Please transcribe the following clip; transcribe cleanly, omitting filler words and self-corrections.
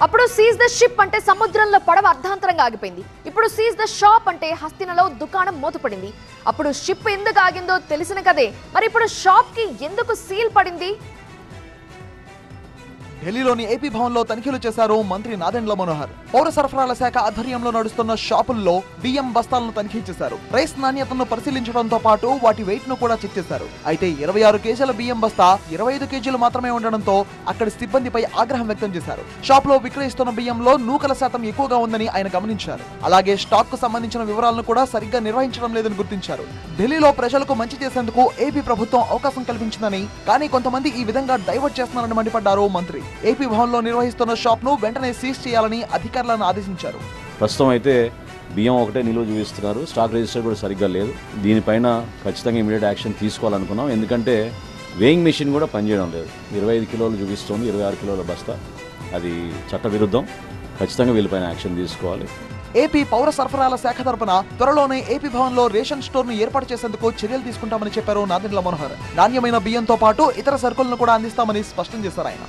అప్పుడు seize the ship అంటే సముద్రంలో పడవ అర్ధాంతరంగా ఆగిపోయింది. ఇప్పుడు సీజ్ ద షాప్ అంటే హస్తినలో దుకాణం మూతపడింది. అప్పుడు షిప్ ఎందుకు ఆగిందో తెలిసిన కదే, మరి ఇప్పుడు షాప్ కి ఎందుకు సీల్ పడింది? ఢిల్లీలోని ఏపీ భవన్లో తనిఖీలు చేశారు మంత్రి నాదెండ్ల మనోహర్. పౌర సరఫరాల శాఖ ఆధ్వర్యంలో నడుస్తున్న షాపుల్లో బియ్యం బస్తాలను తనిఖీ చేశారు. రైస్ నాణ్యతను పరిశీలించడంతో పాటు వాటి వెయిట్ ను కూడా చెక్ చేశారు. అయితే 26 కేజీల బియ్యం బస్తా 25 కేజీలు మాత్రమే ఉండడంతో అక్కడి సిబ్బందిపై ఆగ్రహం వ్యక్తం చేశారు. షాప్ లో విక్రయిస్తున్న బియ్యంలో నూకల శాతం ఎక్కువగా ఉందని ఆయన గమనించారు. అలాగే స్టాక్ కు సంబంధించిన వివరాలను కూడా సరిగ్గా నిర్వహించడం లేదని గుర్తించారు. ఢిల్లీలో ప్రజలకు మంచి చేసేందుకు ఏపీ ప్రభుత్వం అవకాశం కల్పించిందని, కానీ కొంతమంది ఈ విధంగా డైవర్ట్ చేస్తున్నారని మండిపడ్డారు మంత్రి. ఏపీ భవన్ లో నిర్వహిస్తున్న షాప్ ను వెంటనే సీజ్ చేయాలని అధికారులను ఆదేశించారు. ప్రస్తుతం అయితే బియ్యం ఒకటే నిలువ చూపిస్తున్నారు, స్టాక్ రిజిస్టర్ కూడా సరిగ్గా లేదు. దీనిపైన ఖచ్చితంగా ఇమీడియట్ యాక్షన్ తీసుకోవాలనుకున్నాం. ఎందుకంటే వేయింగ్ మెషిన్ కూడా పనిచేయడం లేదు. 25 కిలోలు చూపిస్తోంది, 26 కిలోల బస్తా. అది చట్ట విరుద్ధం. ఖచ్చితంగా వీళ్ళపైన యాక్షన్ తీసుకోవాలి. ఏపీ పౌర సరఫరాల శాఖ తరపున త్వరలోనే ఏపీ భవన్ లో రేషన్ స్టోర్ ను ఏర్పాటు చేసేందుకు చర్యలు తీసుకుంటామని చెప్పారు నాదెండ్ల మనోహర్. నాణ్యమైన బియ్యంతో పాటు ఇతర సరుకులను కూడా అందిస్తామని స్పష్టం చేశారు ఆయన.